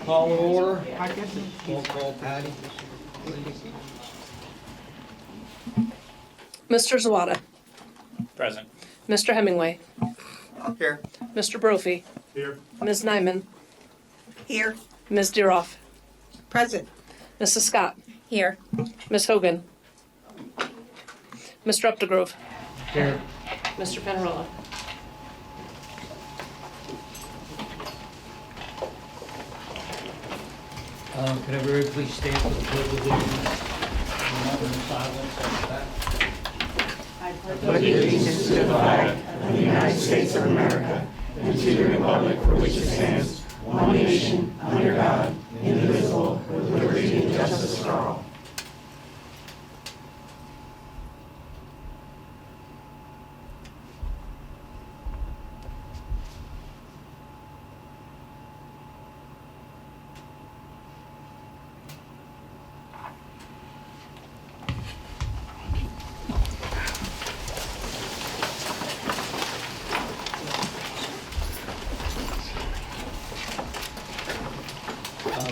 Call to order. Roll call, Patty. Mr. Zawada. Present. Mr. Hemingway. Here. Mr. Brophy. Here. Ms. Nyman. Here. Ms. Deeroff. Present. Mrs. Scott. Here. Ms. Hogan. Mr. Updegrove. Here. Mr. Panarella. Could everybody please stand for the pledge of allegiance? Remember in silence after that. Pledge allegiance to the flag of the United States of America and to the republic for which it stands, one nation, under God, indivisible, with liberty and justice for all.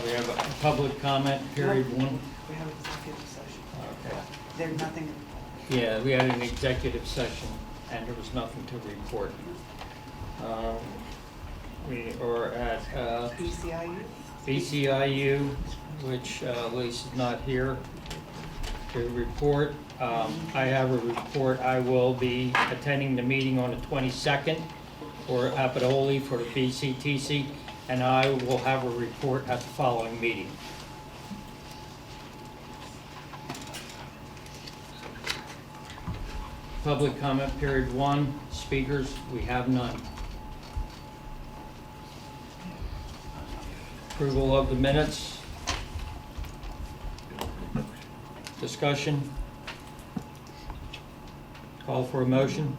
We have a public comment, period one. We have executive session. Okay. There's nothing, Yeah, we had an executive session and there was nothing to report. We are at ECIU? BCIU, which Lisa's not here to report. I have a report. I will be attending the meeting on the 22nd for Apidoli for the BCTC, and I will have a report at the following meeting. Public comment period one, speakers, we have none. Approval of the minutes. Discussion. Call for a motion.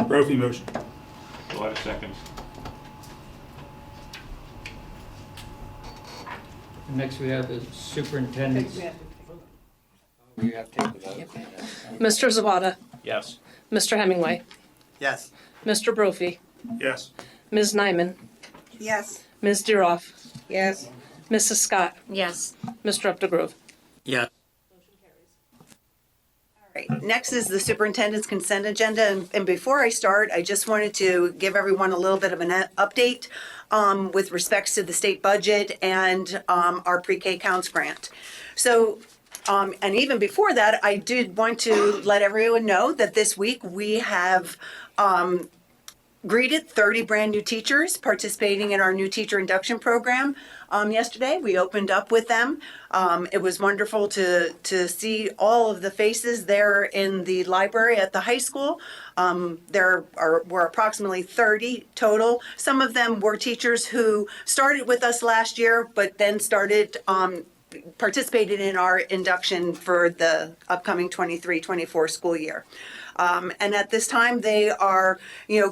Brophy motion. What seconds? Next, we have the superintendent's. We have to- You have to take the vote. Mr. Zawada. Yes. Mr. Hemingway. Yes. Mr. Brophy. Yes. Ms. Nyman. Yes. Ms. Deeroff. Yes. Mrs. Scott. Yes. Mr. Updegrove. Yeah. All right. Next is the superintendent's consent agenda. And before I start, I just wanted to give everyone a little bit of an update with respects to the state budget and our pre-K counts grant. So, and even before that, I did want to let everyone know that this week we have greeted 30 brand new teachers participating in our new teacher induction program. Yesterday, we opened up with them. It was wonderful to see all of the faces there in the library at the high school. Were approximately 30 total. Some of them were teachers who started with us last year, but then participated in our induction for the upcoming 23-24 school year. And at this time, they are,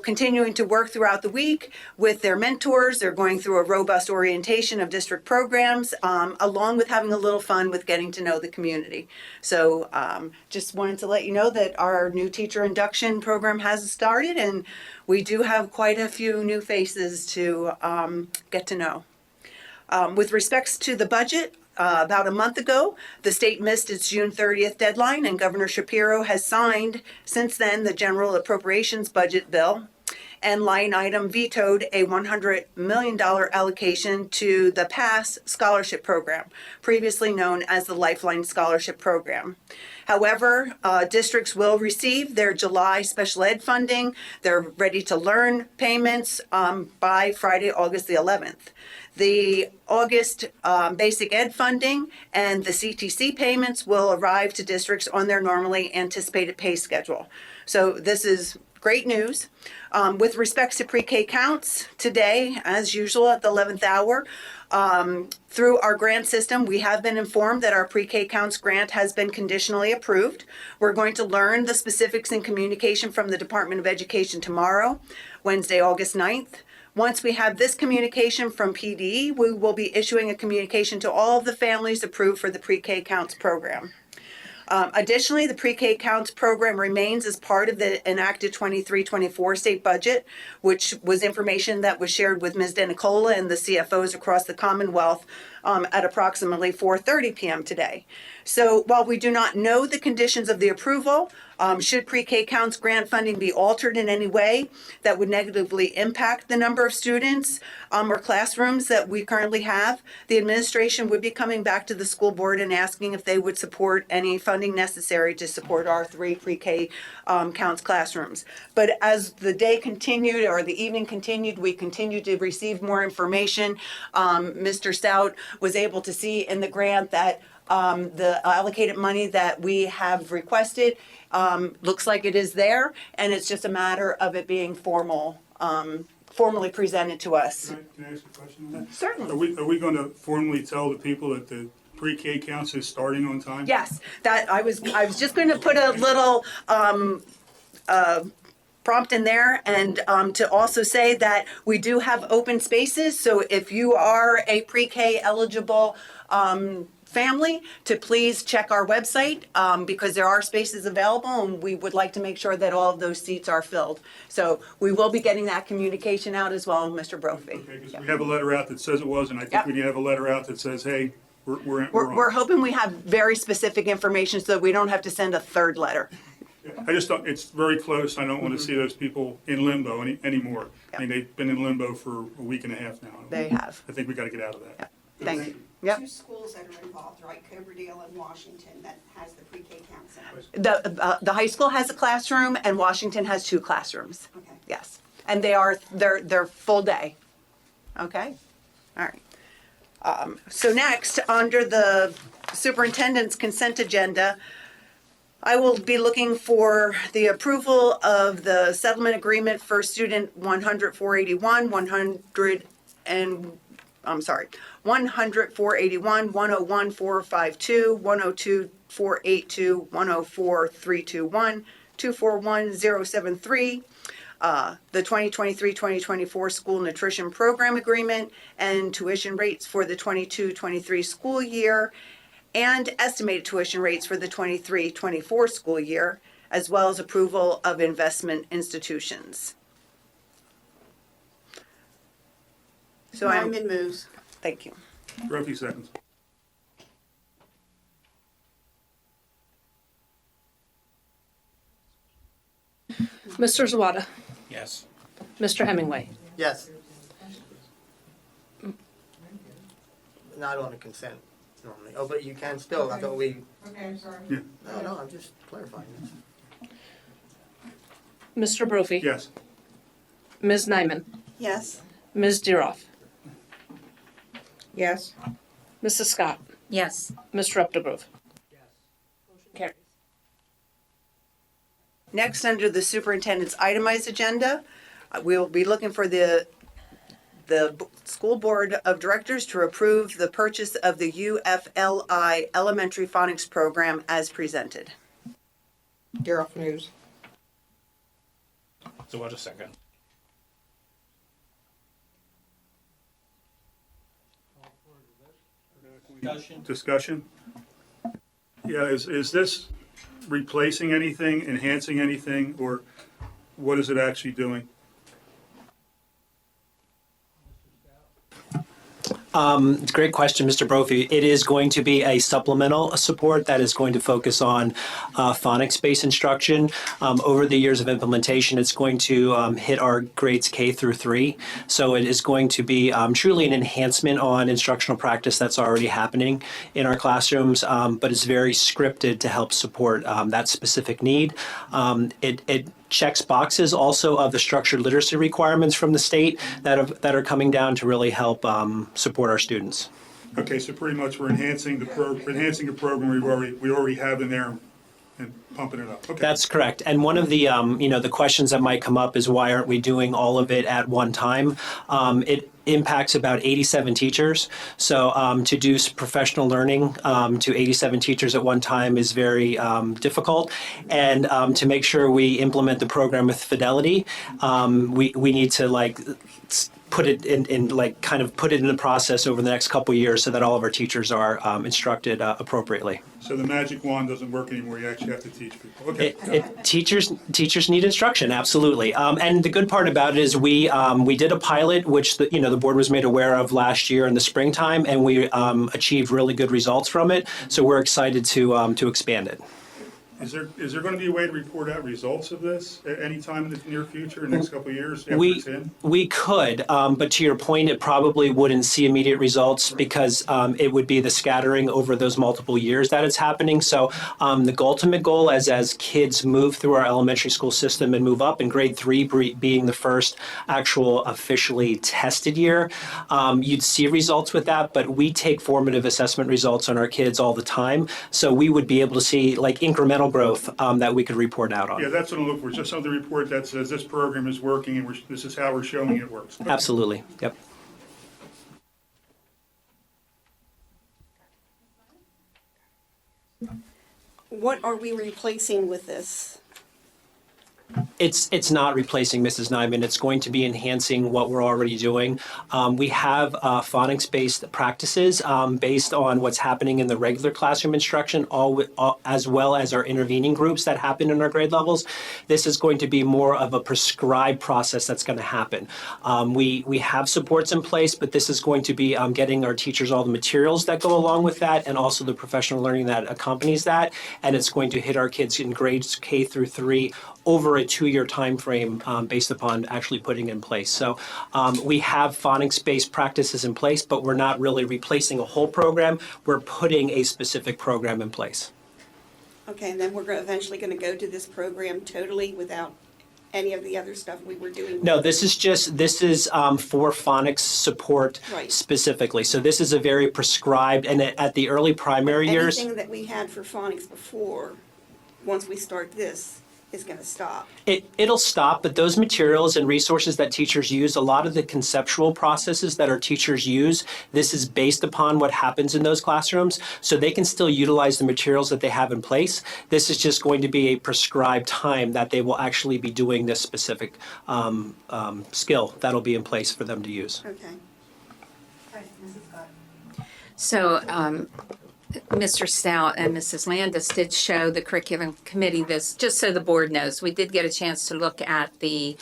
continuing to work throughout the week with their mentors. They're going through a robust orientation of district programs, along with having a little fun with getting to know the community. So just wanted to let you know that our new teacher induction program has started, and we do have quite a few new faces to get to know. With respects to the budget, about a month ago, the state missed its June 30th deadline, and Governor Shapiro has signed since then the general appropriations budget bill and line item vetoed a $100 million allocation to the PASS scholarship program, previously known as the Lifeline Scholarship Program. However, districts will receive their July special ed funding, their Ready to Learn payments by Friday, August the 11th. The August basic ed funding and the CTC payments will arrive to districts on their normally anticipated pay schedule. So this is great news. With respects to pre-K counts, today, as usual at the 11th hour, through our grant system, we have been informed that our pre-K counts grant has been conditionally approved. We're going to learn the specifics in communication from the Department of Education tomorrow, Wednesday, August 9th. Once we have this communication from PDE, we will be issuing a communication to all of the families approved for the pre-K counts program. Additionally, the pre-K counts program remains as part of the enacted 23-24 state budget, which was information that was shared with Ms. DeNicola and the CFOs across the Commonwealth at approximately 4:30 p.m. today. So while we do not know the conditions of the approval, should pre-K counts grant funding be altered in any way that would negatively impact the number of students or classrooms that we currently have, the administration would be coming back to the school board and asking if they would support any funding necessary to support our 3 pre-K counts classrooms. But as the day continued or the evening continued, we continued to receive more information. Mr. Stout was able to see in the grant that the allocated money that we have requested looks like it is there, and it's just a matter of it being formally presented to us. Can I ask a question on that? Certainly. Are we going to formally tell the people that the pre-K counts is starting on time? Yes, that I was just going to put a little prompt in there, and to also say that we do have open spaces. So if you are a pre-K eligible family, to please check our website because there are spaces available, and we would like to make sure that all of those seats are filled. So we will be getting that communication out as well, Mr. Brophy. Okay, because we have a letter out that says it was, and I think Yep. we need to have a letter out that says, hey, we're on. We're hoping we have very specific information so that we don't have to send a third letter. I just don't, it's very close. I don't want to see those people in limbo anymore. I mean, they've been in limbo for a week and a half now. They have. I think we got to get out of that. Thank you. Yep. Two schools that are involved, right? Coberdale and Washington, that has the pre-K count center. The high school has a classroom and Washington has 2 classrooms. Okay. Yes, and they're full day. Okay, all right. So next, under the superintendent's consent agenda, I will be looking for the approval of the settlement agreement for student 100-481, 100-481, 101-452, 102-482, 104-321, 241-073, the 2023-2024 school nutrition program agreement and tuition rates for the 22-23 school year, and estimated tuition rates for the 23-24 school year, as well as approval of investment institutions. So Nyman moves. thank you. Brophy seconds. Mr. Zawada. Yes. Mr. Hemingway. Yes. Not on the consent normally. Oh, but you can still. I thought we. Okay, I'm sorry. No, I'm just clarifying this. Mr. Brophy. Yes. Ms. Nyman. Yes. Ms. Deeroff. Yes. Mrs. Scott. Yes. Mr. Updegrove. Motion carries. Next, under the superintendent's itemized agenda, we will be looking for the school board of directors to approve the purchase of the UFLI elementary phonics program as presented. Daryl moves. So what a second. Discussion? Yeah, is this replacing anything, enhancing anything, or what is it actually doing? It's a great question, Mr. Brophy. It is going to be a supplemental support that is going to focus on phonics-based instruction. Over the years of implementation, it's going to hit our grades K through 3. So it is going to be truly an enhancement on instructional practice that's already happening in our classrooms, but it's very scripted to help support that specific need. It checks boxes also of the structured literacy requirements from the state that are coming down to really help support our students. Okay, so pretty much we're enhancing the program we already have in there and pumping it up. Okay. That's correct. And one of the the questions that might come up is why aren't we doing all of it at one time? It impacts about 87 teachers. So to do professional learning to 87 teachers at one time is very difficult. And to make sure we implement the program with fidelity, we need to put it put it in the process over the next couple of years so that all of our teachers are instructed appropriately. So the magic wand doesn't work anymore, you actually have to teach people. Okay. Teachers need instruction, absolutely. And the good part about it is we did a pilot, which the board was made aware of last year in the springtime, and we achieved really good results from it. So we're excited to expand it. Is there going to be a way to report out results of this at any time in the near future, next couple of years after it's in? We could, but to your point, it probably wouldn't see immediate results because it would be the scattering over those multiple years that it's happening. So the ultimate goal as kids move through our elementary school system and move up, in grade 3 being the first actual officially tested year, you'd see results with that, but we take formative assessment results on our kids all the time. So we would be able to see like incremental growth that we could report out on. Yeah, that's what I'm looking for, just something to report that says this program is working and this is how we're showing it works. Okay. Absolutely, yep. What are we replacing with this? It's not replacing Mrs. Nyman. It's going to be enhancing what we're already doing. We have phonics-based practices based on what's happening in the regular classroom instruction, as well as our intervening groups that happen in our grade levels. This is going to be more of a prescribed process that's going to happen. We have supports in place, but this is going to be getting our teachers all the materials that go along with that, and also the professional learning that accompanies that. And it's going to hit our kids in grades K through 3 over a 2-year time frame based upon actually putting in place. So we have phonics-based practices in place, but we're not really replacing a whole program. We're putting a specific program in place. Okay, and then we're eventually going to go to this program totally without any of the other stuff we were doing? No, this is for phonics support Right. specifically. So this is a very prescribed, and at the early primary years. Anything that we had for phonics before, once we start this, is going to stop. It'll stop, but those materials and resources that teachers use, a lot of the conceptual processes that our teachers use, this is based upon what happens in those classrooms, so they can still utilize the materials that they have in place. This is just going to be a prescribed time that they will actually be doing this specific skill that'll be in place for them to use. Okay. So, Mr. Stout and Mrs. Landis did show the curriculum committee this, just so the board knows. We did get a chance to look at the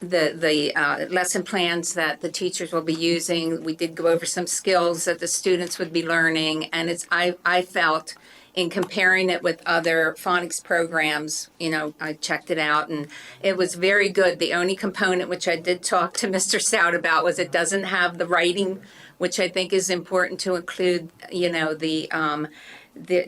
lesson plans that the teachers will be using. We did go over some skills that the students would be learning, and I felt in comparing it with other phonics programs, I checked it out and it was very good. The only component which I did talk to Mr. Stout about was it doesn't have the writing, which I think is important to include,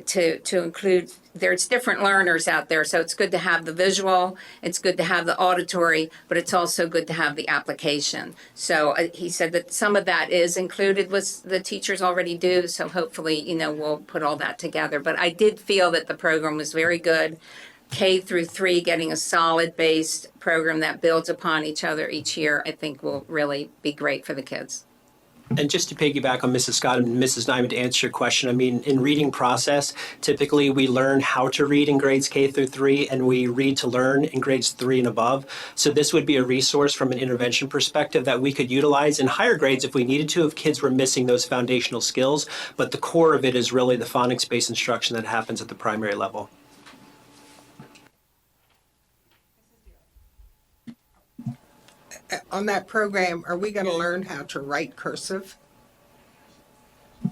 to include, there's different learners out there, so it's good to have the visual, it's good to have the auditory, but it's also good to have the application. So he said that some of that is included, with the teachers already do, so hopefully, we'll put all that together. But I did feel that the program was very good. K through 3, getting a solid based program that builds upon each other each year, I think will really be great for the kids. And just to piggyback on Mrs. Scott and Mrs. Nyman to answer your question, I mean, in reading process, typically we learn how to read in grades K through 3, and we read to learn in grades 3 and above. So this would be a resource from an intervention perspective that we could utilize in higher grades if we needed to, if kids were missing those foundational skills. But the core of it is really the phonics-based instruction that happens at the primary level. On that program, are we going to learn how to write cursive?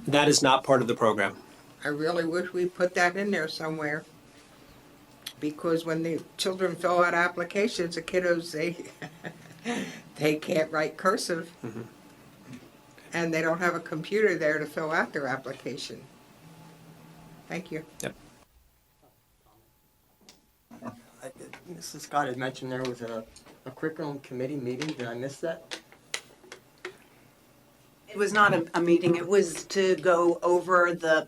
That is not part of the program. I really wish we put that in there somewhere. Because when the children fill out applications, the kiddos, they can't write cursive. Mm-hmm. And they don't have a computer there to fill out their application. Thank you. Yep. Mrs. Scott had mentioned there was a curriculum committee meeting. Did I miss that? It was not a meeting, it was to go over the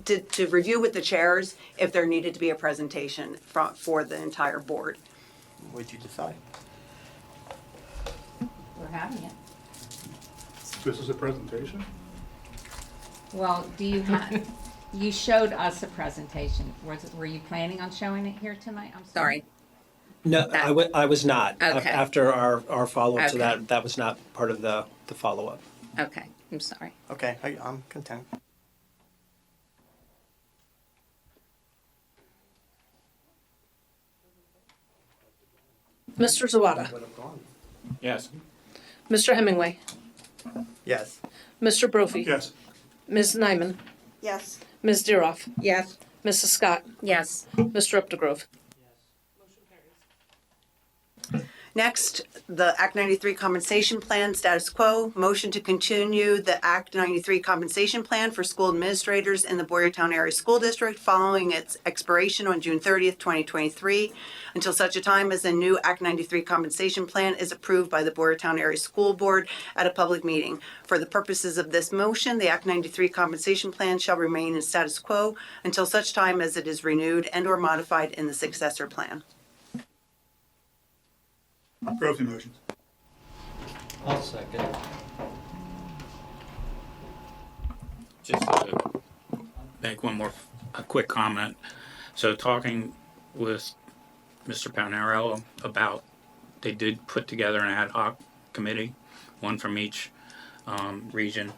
to review with the chairs if there needed to be a presentation for the entire board. What'd you decide? We're having it. This is a presentation? Well, do you have, you showed us a presentation. Were you planning on showing it here tonight? I'm sorry. No, I was not. Okay. After our follow-up to Okay. that was not part of the follow-up. Okay, I'm sorry. Okay, I'm content. Mr. Zawada, Would have gone. Yes. Mr. Hemingway, Yes. Mr. Brophy. Yes. Ms. Nyman, Yes. Ms. Deeroff, Yes. Mrs. Scott, Yes. Mr. Updegrove. Next, the Act 93 compensation plan status quo. Motion to continue the Act 93 compensation plan for school administrators in the Boyertown Area School District following its expiration on June 30th, 2023, until such a time as a new Act 93 compensation plan is approved by the Boyertown Area School Board at a public meeting. For the purposes of this motion, the Act 93 compensation plan shall remain in status quo until such time as it is renewed and/or modified in the successor plan. Brophy motions. I'll second. Just to make a quick comment. So talking with Mr. Panarello about, they did put together an ad hoc committee, one from each region,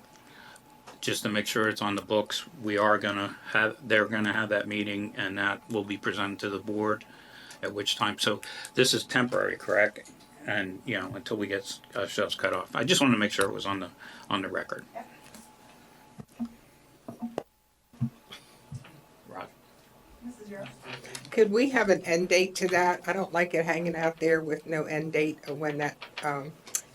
just to make sure it's on the books. They're gonna have that meeting, and that will be presented to the board, at which time, so this is temporary, correct? And, until we get ourselves cut off. I just wanted to make sure it was on the record. Rod? Could we have an end date to that? I don't like it hanging out there with no end date of when that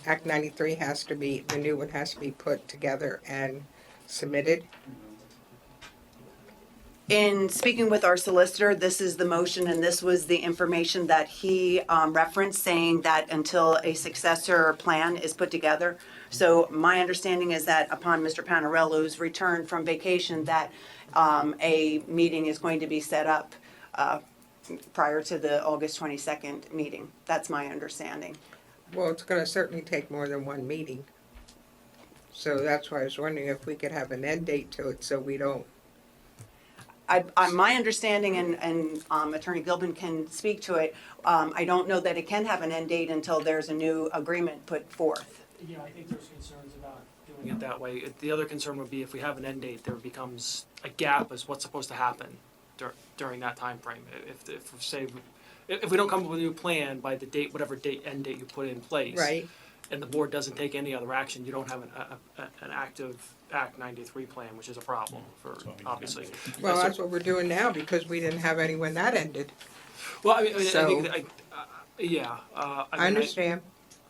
Act 93 the new one has to be put together and submitted. In speaking with our solicitor, this is the motion, and this was the information that he referenced, saying that until a successor plan is put together. So my understanding is that upon Mr. Panarello's return from vacation, that a meeting is going to be set up prior to the August 22nd meeting. That's my understanding. Well, it's gonna certainly take more than one meeting. So that's why I was wondering if we could have an end date to it so we don't. My understanding, and Attorney Gilbin can speak to it, I don't know that it can have an end date until there's a new agreement put forth. Yeah, I think there's concerns about doing it that way. The other concern would be if we have an end date, there becomes a gap as what's supposed to happen during that time frame. If we don't come up with a new plan by the date, whatever end date you put in place. Right. And the board doesn't take any other action, you don't have an active Act 93 plan, which is a problem obviously. Well, that's what we're doing now because we didn't have any when that ended. Well, I So- think, yeah. I understand.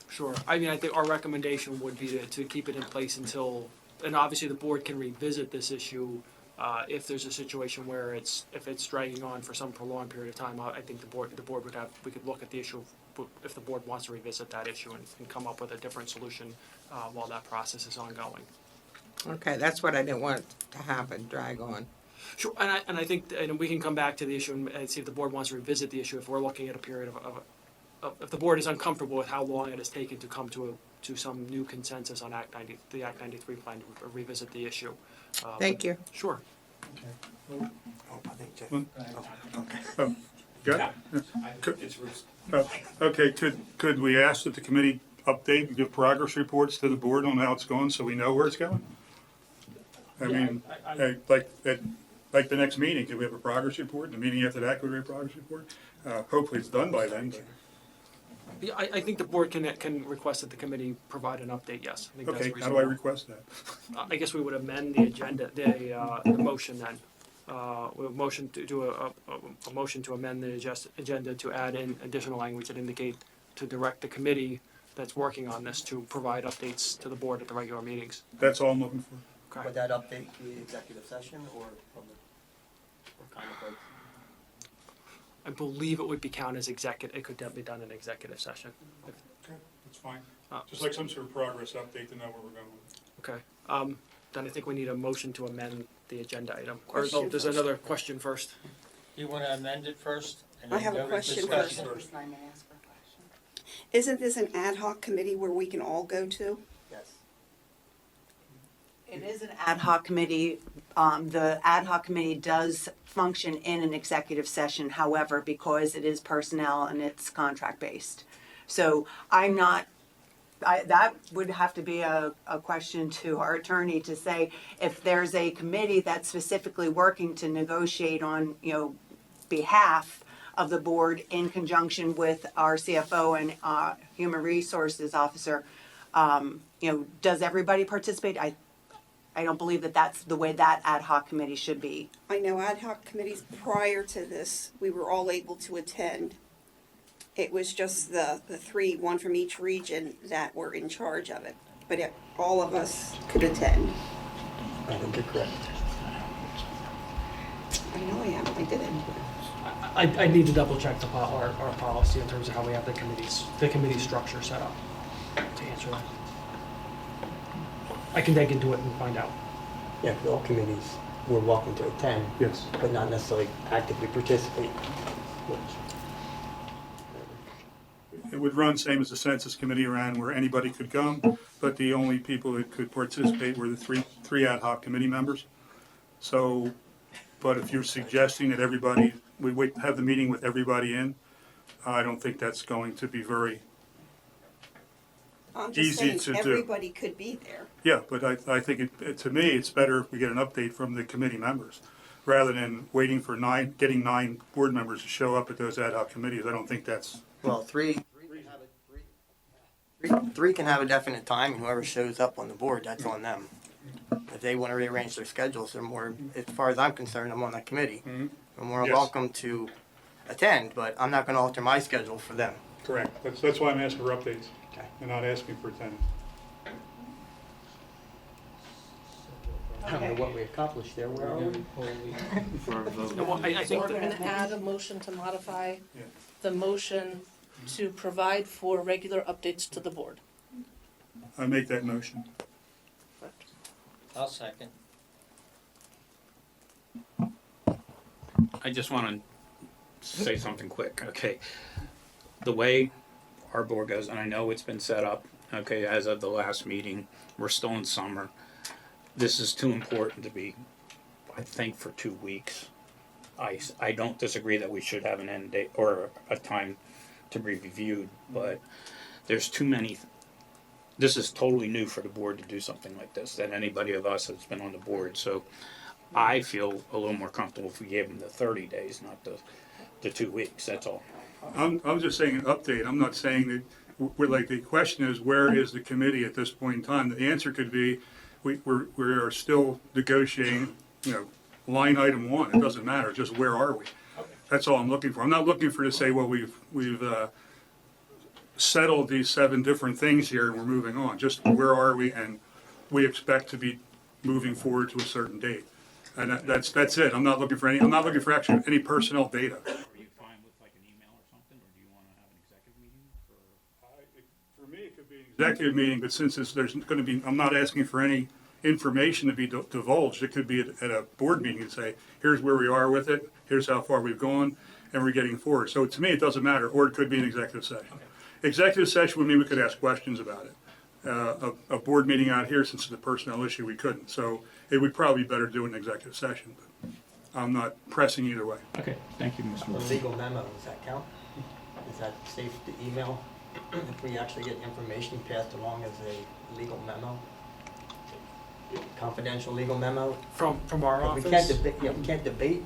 Sure. I think our recommendation would be to keep it in place until, and obviously the board can revisit this issue if there's a situation where if it's dragging on for some prolonged period of time. I think the board we could look at the issue if the board wants to revisit that issue and come up with a different solution while that process is ongoing. Okay, that's what I didn't want to happen, drag on. Sure, and I think, and we can come back to the issue and see if the board wants to revisit the issue if we're looking at a period of if the board is uncomfortable with how long it has taken to come to some new consensus on the Act 93 plan to revisit the issue. Thank you. Sure. Oh, I think Jeff. Oh, got it? Okay, could we ask that the committee update and give progress reports to the board on how it's going so we know where it's going? I mean, like the next meeting, could we have a progress report? The meeting after that, could we have a progress report? Hopefully it's done by then, but. Yeah, I think the board can request that the committee provide an update, yes. I think that's Okay, how do I reasonable. request that? I guess we would amend the agenda, the motion then. We motion to do a motion to amend the agenda to add in additional language that indicate to direct the committee that's working on this to provide updates to the board at the regular meetings. That's all I'm looking for. Okay. Would that update be executive session or public? Or kind of both? I believe it would be counted as executive, it could definitely be done in executive session. Okay, that's fine. Uh, Just like some sort of progress update to know where we're going. Okay, then I think we need a motion to amend the agenda item. Or Question there's first. another question first. You want to amend it first? and I then have a go to question discussion? first. Isn't this an ad hoc committee where we can all go to? Yes. It is an ad hoc committee. The ad hoc committee does function in an executive session, however, because it is personnel and it's contract-based. So that would have to be a question to our attorney to say if there's a committee that's specifically working to negotiate on, behalf of the board in conjunction with our CFO and Human Resources Officer. Does everybody participate? I don't believe that that's the way that ad hoc committee should be. I know ad hoc committees prior to this, we were all able to attend. It was just the three, one from each region, that were in charge of it. But all of us could attend. I think you're correct. I know I am, I did it. I need to double check our policy in terms of how we have the committee structure set up to answer that. I can dig into it and find out. Yeah, because all committees were welcome to attend, Yes. but not necessarily actively participate. It would run same as the census committee ran, where anybody could come, but the only people that could participate were the three ad hoc committee members. So, but if you're suggesting that we wait, have the meeting with everybody in, I don't think that's going to be very, I'm just Easy saying, to do. everybody could be there. yeah, but I think to me, it's better if we get an update from the committee members, rather than waiting for getting 9 board members to show up at those ad hoc committees. I don't think that's, Well, three can have a definite time, and whoever shows up on the board, that's on them. If they want to rearrange their schedules, they're more, as far as I'm concerned, I'm on that committee. Mhm. I'm more Yes. welcome to attend, but I'm not going to alter my schedule for them. correct. That's why I'm asking for updates Okay. and not asking for attendance. I don't know what we accomplished there. Where are we? No, well, I think We're that- gonna add a motion to modify Yeah. the motion to provide for regular updates to the board. I make that motion. I'll second. I just want to say something quick, okay? The way our board goes, and I know it's been set up, okay, as of the last meeting, we're still in summer. This is too important to be, I think, for 2 weeks. I don't disagree that we should have an end date or a time to be reviewed, but there's too many. This is totally new for the board to do something like this than anybody of us that's been on the board. So I feel a little more comfortable if we gave them the 30 days, not the 2 weeks. That's all. I'm just saying an update. I'm not saying that, we're like, the question is, where is the committee at this point in time? The answer could be, we are still negotiating, line item 1. It doesn't matter, just where are we? That's all I'm looking for. I'm not looking for to say, well, we've settled these 7 different things here and we're moving on. Just where are we, and we expect to be moving forward to a certain date. And that's it. I'm not looking for actually any personnel data. Are you fine with like an email or something, or do you want to have an executive meeting? For me, it could be an executive meeting, but since there's going to be, I'm not asking for any information to be divulged. It could be at a board meeting and say, here's where we are with it, here's how far we've gone, and we're getting forward. So to me, it doesn't matter, or it could be an executive session. Okay. Executive session would mean we could ask questions about it. A board meeting out here, since it's a personnel issue, we couldn't. So it would probably be better to do an executive session, but I'm not pressing either way. Okay, thank you, Mr. A Wilson. legal memo, does that count? Is that safe to email if we actually get information passed along as a legal memo? Confidential legal memo? From our We office. can't debate, we can't debate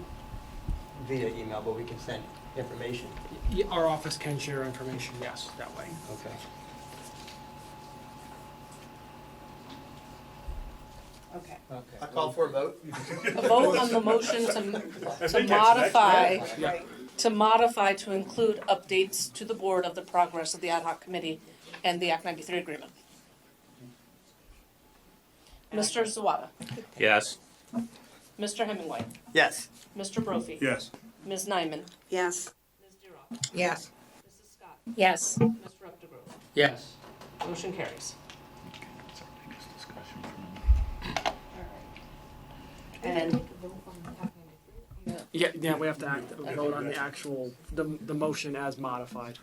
via email, but we can send information. Yeah, our office can share information, yes, that way. Okay. Okay. I call for a vote. A vote on the motion to modify to include updates to the board of the progress of the ad hoc committee and the Act 93 agreement. Mr. Zawada, Yes. Mr. Hemingway, Yes. Mr. Brophy, Yes. Ms. Nyman, Yes. Ms. Duroff, Yes. Mrs. Scott, Yes. Mr. Updegrove. Yes. Motion carries. And Yeah, we have to vote on the actual, the motion as modified.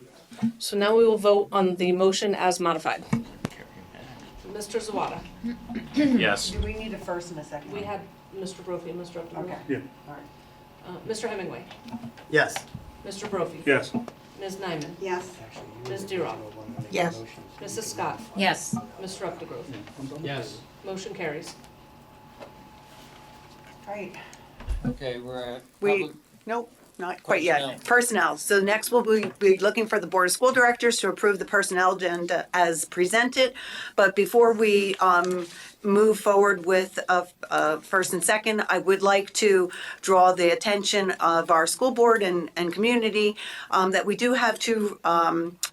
so now we will vote on the motion as modified. Mr. Zawada, Yes. Do we need a first and a second? we had Mr. Brophy and Mr. Updegrove. Okay. Yeah. Mr. Hemingway, Yes. Mr. Brophy, Yes. Ms. Nyman, Yes. Ms. Duroff, Yes. Mrs. Scott, Yes. Mr. Updegrove. Yes. Motion carries. Right. Okay, we're at We, public. nope, Not quite yet. Personnel. Personnel. So next we'll be looking for the Board of School Directors to approve the personnel agenda as presented. But before we move forward with first and second, I would like to draw the attention of our school board and community that we do have two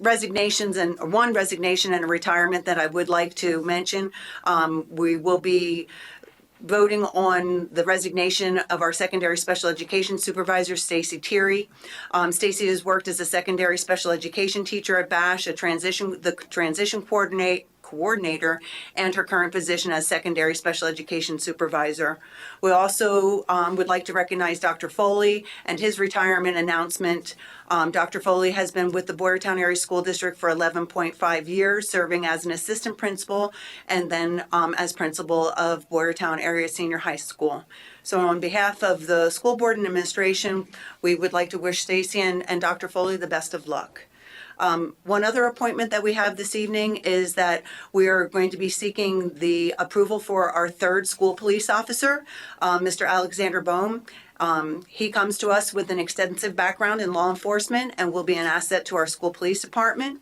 resignations, and one resignation and a retirement that I would like to mention. We will be voting on the resignation of our secondary special education supervisor, Stacy Thierry. Stacy has worked as a secondary special education teacher at Bash, the transition coordinator, and her current position as secondary special education supervisor. We also would like to recognize Dr. Foley and his retirement announcement. Dr. Foley has been with the Boyertown Area School District for 11.5 years, serving as an assistant principal and then as principal of Boyertown Area Senior High School. So on behalf of the school board and administration, we would like to wish Stacy and Dr. Foley the best of luck. One other appointment that we have this evening is that we are going to be seeking the approval for our third school police officer, Mr. Alexander Bohm. He comes to us with an extensive background in law enforcement and will be an asset to our school police department.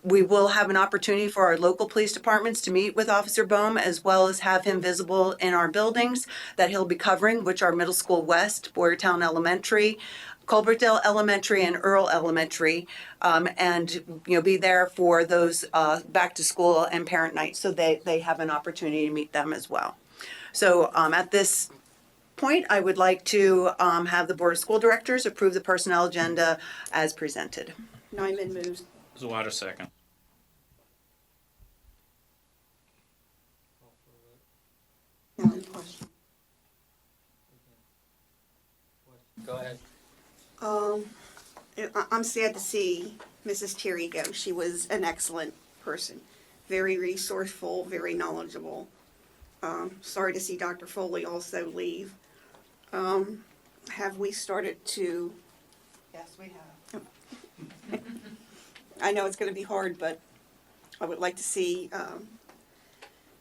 We will have an opportunity for our local police departments to meet with Officer Bohm, as well as have him visible in our buildings that he'll be covering, which are Middle School West, Boyertown Elementary, Culbertdale Elementary, and Earl Elementary, and be there for those back to school and parent nights, so they have an opportunity to meet them as well. So at this point, I would like to have the Board of School Directors approve the personnel agenda as presented. Nyman moves. Zawada second. Now, any question? Go ahead. I'm sad to see Mrs. Thierry go. She was an excellent person, very resourceful, very knowledgeable. Sorry to see Dr. Foley also leave. Have we started to, Yes, we have. I know it's going to be hard, but I would like to see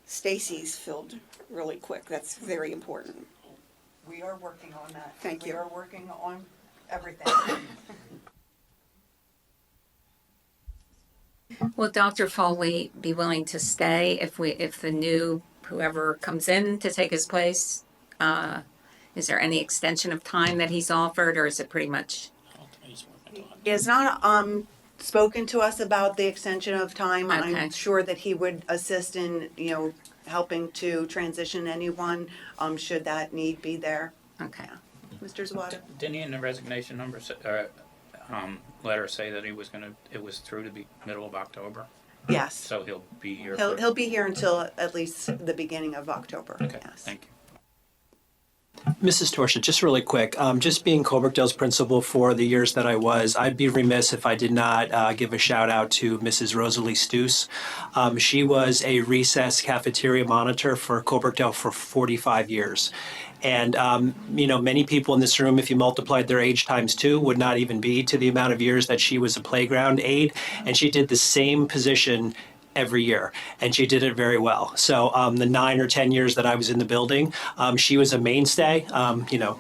Stacy's filled really quick. That's very important. We are working on that. Thank you. We are working on everything. Will Dr. Foley be willing to stay if the new whoever comes in to take his place? Is there any extension of time that he's offered, or is it pretty much? He has not spoken to us about the extension of time. Okay. I'm sure that he would assist in, helping to transition anyone, should that need be there. Okay. Mr. Zawada? Didn't he in the resignation letter say that it was through to be middle of October? Yes. So he'll be here. He'll be here until at least the beginning of October. Okay, Yes. thank you. Mrs. Torsia, just really quick, just being Colbrookdale's principal for the years that I was, I'd be remiss if I did not give a shout out to Mrs. Rosalie Stoos. She was a recess cafeteria monitor for Colbrookdale for 45 years. And, many people in this room, if you multiplied their age times 2, would not even be to the amount of years that she was a playground aide. And she did the same position every year, and she did it very well. So the 9 or 10 years that I was in the building, she was a mainstay.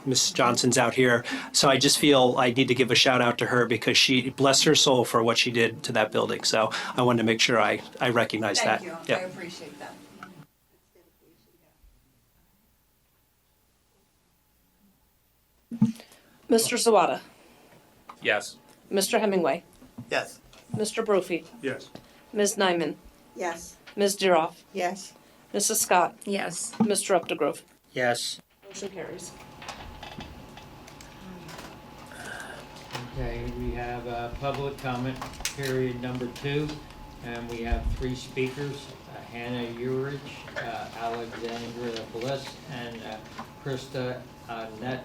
Miss Johnson's out here. So I just feel I need to give a shout out to her because she, bless her soul for what she did to that building. So I wanted to make sure I recognize that. Thank you. Yeah. I appreciate that. Mr. Zawada, Yes. Mr. Hemingway, Yes. Mr. Brophy, Yes. Ms. Nyman, Yes. Ms. Diroff, Yes. Mrs. Scott, Yes. Mr. Updegrove. Yes. Motion carries. Okay, we have public comment period number 2, and we have 3 speakers, Hannah Urich, Alexandra Bliss, and Krista Net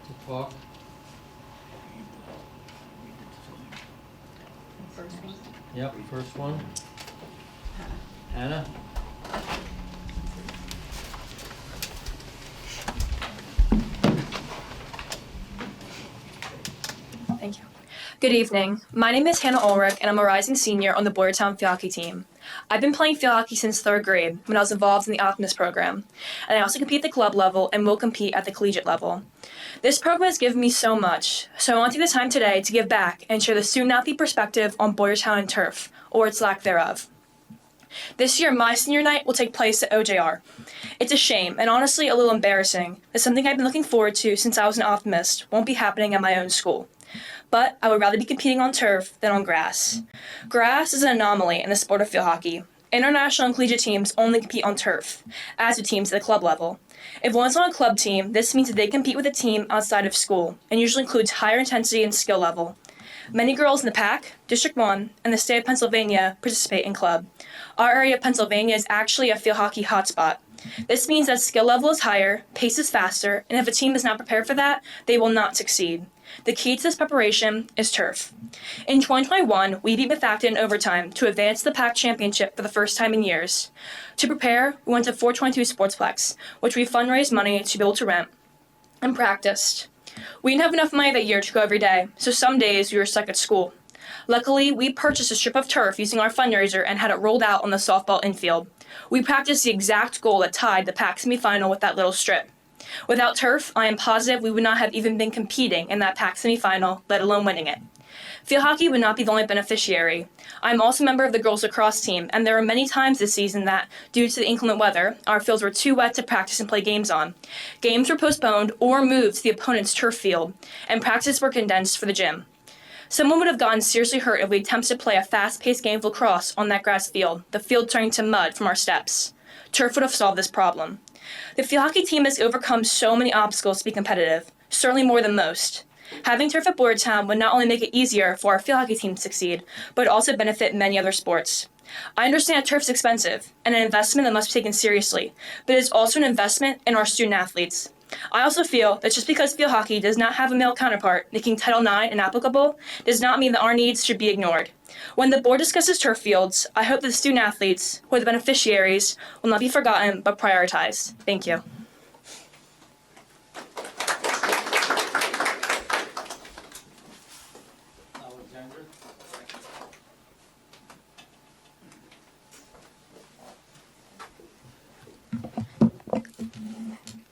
to talk. Yep, first one. Hannah? Thank you. Good evening. My name is Hannah Ulrich, and I'm a rising senior on the Boyertown hockey team. I've been playing field hockey since 3rd grade when I was involved in the Optimist program, and I also compete at the club level and will compete at the collegiate level. This program has given me so much, so I want to take the time today to give back and share the student-athlete perspective on Boyertown and turf, or its lack thereof. This year, my senior night will take place at OJR. It's a shame, and honestly a little embarrassing, that something I've been looking forward to since I was an Optimist won't be happening at my own school. But I would rather be competing on turf than on grass. Grass is an anomaly in the sport of field hockey. International and collegiate teams only compete on turf, as do teams at the club level. If one's on a club team, this means that they compete with a team outside of school, and usually includes higher intensity and skill level. Many girls in the PAC, District 1, and the state of Pennsylvania participate in club. Our area of Pennsylvania is actually a field hockey hotspot. This means that skill level is higher, pace is faster, and if a team is not prepared for that, they will not succeed. The key to this preparation is turf. In 2021, we beat Methacton in overtime to advance to the PAC championship for the first time in years. To prepare, we went to 422 Sportsplex, which we fundraised money to be able to rent, and practiced. We didn't have enough money that year to go every day, so some days we were stuck at school. Luckily, we purchased a strip of turf using our fundraiser and had it rolled out on the softball infield. We practiced the exact goal that tied the PAC semifinal with that little strip. Without turf, I am positive we would not have even been competing in that PAC semifinal, let alone winning it. Field hockey would not be the only beneficiary. I am also a member of the girls lacrosse team, and there were many times this season that, due to the inclement weather, our fields were too wet to practice and play games on. Games were postponed or moved to the opponent's turf field, and practices were condensed for the gym. Someone would have gotten seriously hurt if we attempted to play a fast-paced game of lacrosse on that grass field, the field turning to mud from our steps. Turf would have solved this problem. The field hockey team has overcome so many obstacles to be competitive, certainly more than most. Having turf at Boyertown would not only make it easier for our field hockey team to succeed, but also benefit many other sports. I understand turf is expensive and an investment that must be taken seriously, but it is also an investment in our student athletes. I also feel that just because field hockey does not have a male counterpart making Title IX inapplicable does not mean that our needs should be ignored. When the board discusses turf fields, I hope that the student athletes, who are the beneficiaries, will not be forgotten but prioritized. Thank you.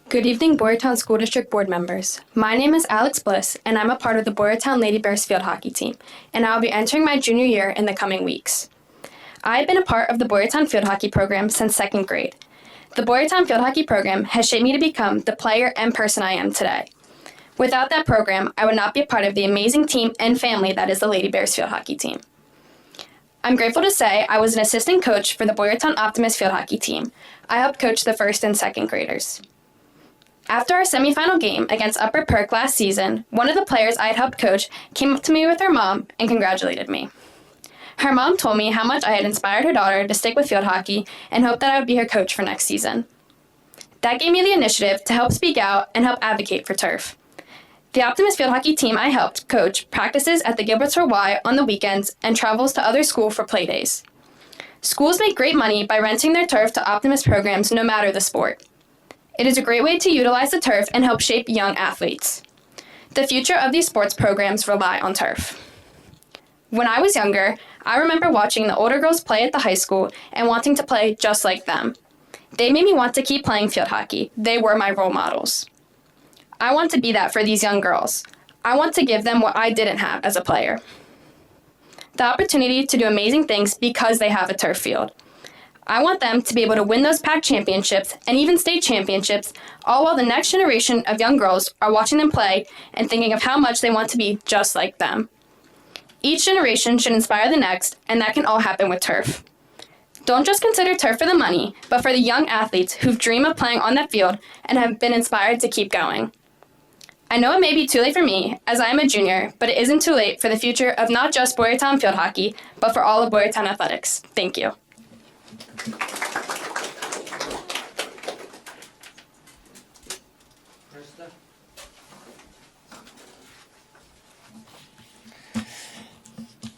Good evening, Boyertown School District Board members. My name is Alex Bliss, and I'm a part of the Boyertown Lady Bears field hockey team, and I'll be entering my junior year in the coming weeks. I have been a part of the Boyertown field hockey program since 2nd grade. The Boyertown field hockey program has shaped me to become the player and person I am today. Without that program, I would not be a part of the amazing team and family that is the Lady Bears field hockey team. I'm grateful to say I was an assistant coach for the Boyertown Optimist field hockey team. I helped coach the 1st and 2nd graders. After our semifinal game against Upper Perk last season, one of the players I had helped coach came up to me with her mom and congratulated me. Her mom told me how much I had inspired her daughter to stick with field hockey and hoped that I would be her coach for next season. That gave me the initiative to help speak out and help advocate for turf. The Optimist field hockey team I helped coach practices at the Gilbertsford Y on the weekends and travels to other schools for play days. Schools make great money by renting their turf to Optimist programs no matter the sport. It is a great way to utilize the turf and help shape young athletes. The future of these sports programs rely on turf. When I was younger, I remember watching the older girls play at the high school and wanting to play just like them. They made me want to keep playing field hockey. They were my role models. I want to be that for these young girls. I want to give them what I didn't have as a player. The opportunity to do amazing things because they have a turf field. I want them to be able to win those PAC championships and even state championships, all while the next generation of young girls are watching them play and thinking of how much they want to be just like them. Each generation should inspire the next, and that can all happen with turf. Don't just consider turf for the money, but for the young athletes who dream of playing on that field and have been inspired to keep going. I know it may be too late for me, as I am a junior, but it isn't too late for the future of not just Boyertown field hockey, but for all of Boyertown athletics. Thank you.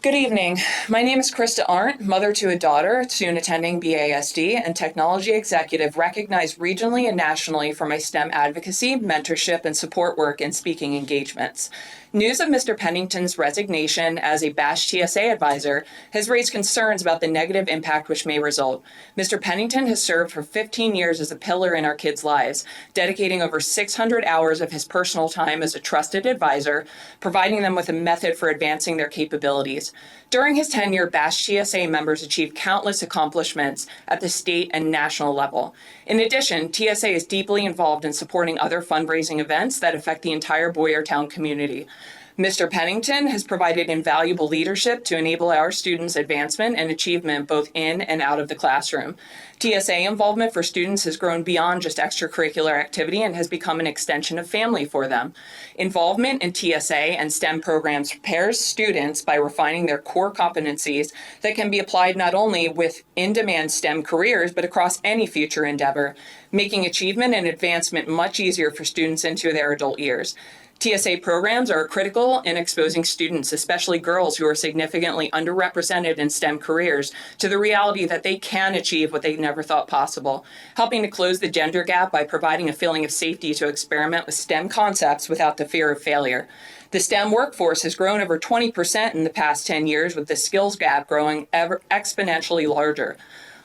Good evening. My name is Krista Arndt, mother to a daughter, soon attending BASD, and technology executive recognized regionally and nationally for my STEM advocacy, mentorship, and support work in speaking engagements. News of Mr. Pennington's resignation as a BASH TSA advisor has raised concerns about the negative impact which may result. Mr. Pennington has served for 15 years as a pillar in our kids' lives, dedicating over 600 hours of his personal time as a trusted advisor, providing them with a method for advancing their capabilities. During his tenure, BASH TSA members achieved countless accomplishments at the state and national level. In addition, TSA is deeply involved in supporting other fundraising events that affect the entire Boyertown community. Mr. Pennington has provided invaluable leadership to enable our students' advancement and achievement both in and out of the classroom. TSA involvement for students has grown beyond just extracurricular activity and has become an extension of family for them. Involvement in TSA and STEM programs prepares students by refining their core competencies that can be applied not only with in-demand STEM careers, but across any future endeavor, making achievement and advancement much easier for students into their adult years. TSA programs are critical in exposing students, especially girls who are significantly underrepresented in STEM careers, to the reality that they can achieve what they never thought possible, helping to close the gender gap by providing a feeling of safety to experiment with STEM concepts without the fear of failure. The STEM workforce has grown over 20% in the past 10 years, with the skills gap growing ever exponentially larger.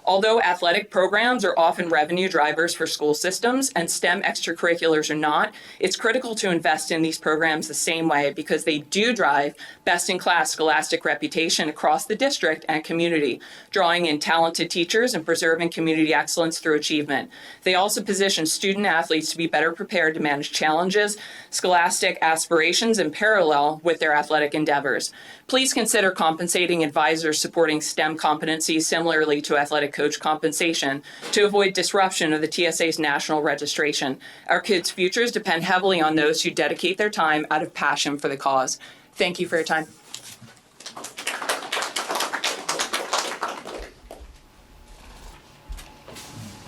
Although athletic programs are often revenue drivers for school systems and STEM extracurriculars are not, it's critical to invest in these programs the same way because they do drive best-in-class scholastic reputation across the district and community, drawing in talented teachers and preserving community excellence through achievement. They also position student athletes to be better prepared to manage challenges, scholastic aspirations in parallel with their athletic endeavors. Please consider compensating advisors supporting STEM competencies similarly to athletic coach compensation to avoid disruption of the TSA's national registration. Our kids' futures depend heavily on those who dedicate their time out of passion for the cause. Thank you for your time.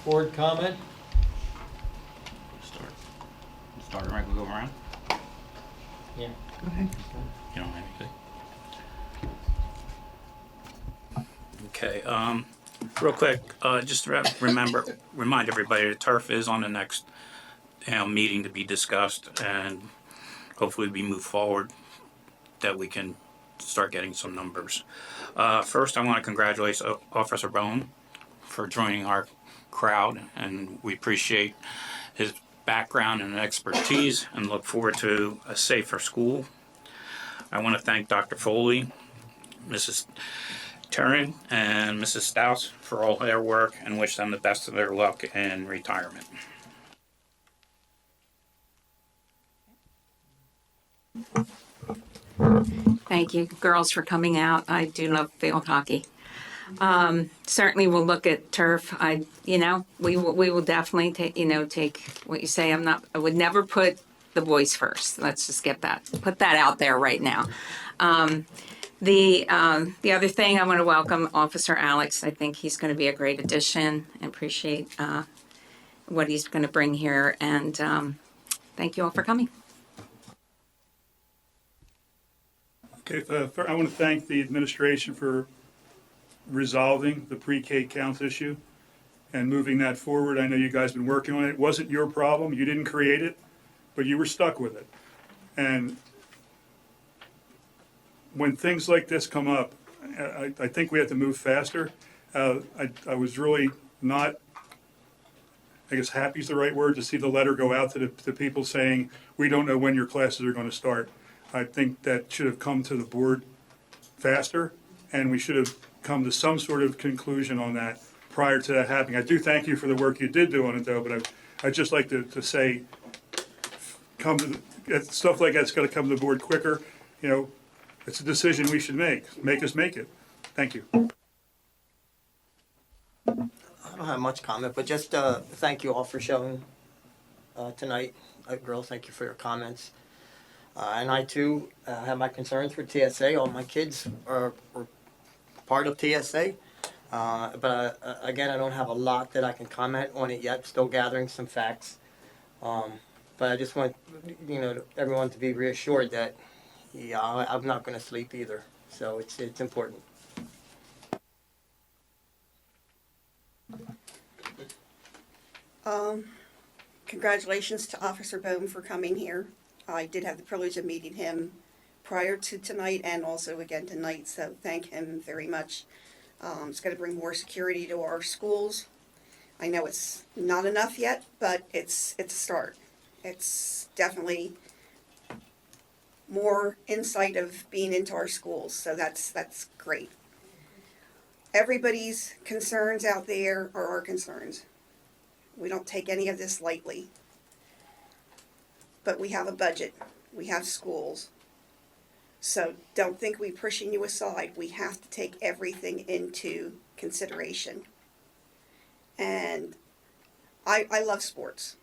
Board comment? Start right, we'll go around. Yeah. You don't have anything? Okay, real quick, just to remind everybody, the turf is on the next meeting to be discussed, and hopefully we move forward that we can start getting some numbers. First, I want to congratulate Officer Bone for joining our crowd, and we appreciate his background and expertise and look forward to a safer school. I want to thank Dr. Foley, Mrs. Turin, and Mrs. Stouse for all their work and wish them the best of their luck in retirement. Thank you, girls, for coming out. I do love field hockey. Certainly we'll look at turf. We will definitely take what you say. I would never put the boys first. Let's just put that out there right now. The other thing, I want to welcome Officer Alex. I think he's going to be a great addition. I appreciate what he's going to bring here, and thank you all for coming. Okay, I want to thank the administration for resolving the pre-K counts issue and moving that forward. I know you guys have been working on it. It wasn't your problem. You didn't create it, but you were stuck with it. And when things like this come up, I think we have to move faster. I was really not, I guess happy is the right word, to see the letter go out to the people saying, we don't know when your classes are going to start. I think that should have come to the board faster, and we should have come to some sort of conclusion on that prior to that happening. I do thank you for the work you did do on it, though, but I'd just like to say, stuff like that's got to come to the board quicker. It's a decision we should make. Make us make it. Thank you. I don't have much comment, but just thank you all for showing tonight. Girls, thank you for your comments. And I too have my concerns for TSA. All my kids were part of TSA. But again, I don't have a lot that I can comment on it yet. Still gathering some facts. But I just want everyone to be reassured that I'm not going to sleep either. So it's important. Congratulations to Officer Bowman for coming here. I did have the privilege of meeting him prior to tonight and also again tonight, so thank him very much. It's going to bring more security to our schools. I know it's not enough yet, but it's a start. It's definitely more insight of being into our schools, so that's great. Everybody's concerns out there are our concerns. We don't take any of this lightly. But we have a budget. We have schools. So don't think we're pushing you aside. We have to take everything into consideration. And I love sports.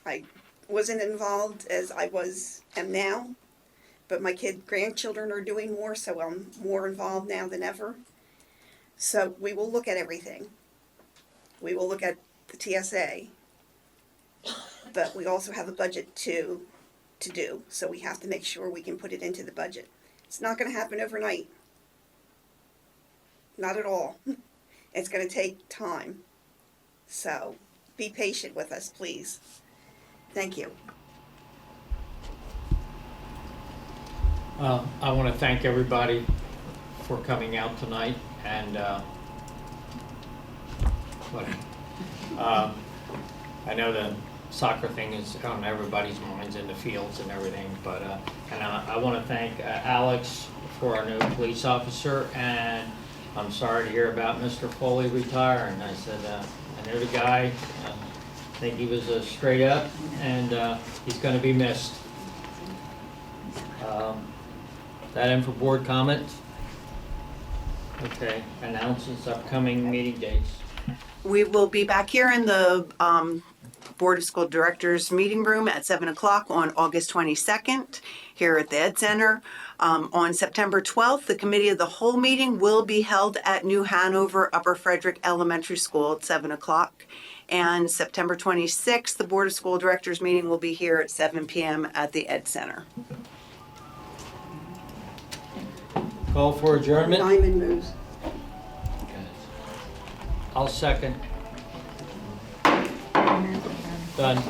I wasn't involved as I am now, but my grandchildren are doing more, so I'm more involved now than ever. So we will look at everything. We will look at the TSA, but we also have a budget to do, so we have to make sure we can put it into the budget. It's not going to happen overnight. Not at all. It's going to take time. So be patient with us, please. Thank you. I want to thank everybody for coming out tonight, and I know the soccer thing is on everybody's minds in the fields and everything, but and I want to thank Alex for our new police officer, and I'm sorry to hear about Mr. Foley retiring. I said I know the guy. I think he was straight up, and he's going to be missed. That in for board comments? Okay, announces upcoming meeting dates. We will be back here in the Board of School Directors meeting room at 7 o'clock on August 22nd here at the Ed Center. On September 12th, the Committee of the Whole meeting will be held at New Hanover Upper Frederick Elementary School at 7 o'clock. And September 26th, the Board of School Directors meeting will be here at 7 p.m. at the Ed Center. Call for adjournment? Diamond moves. I'll second. Done.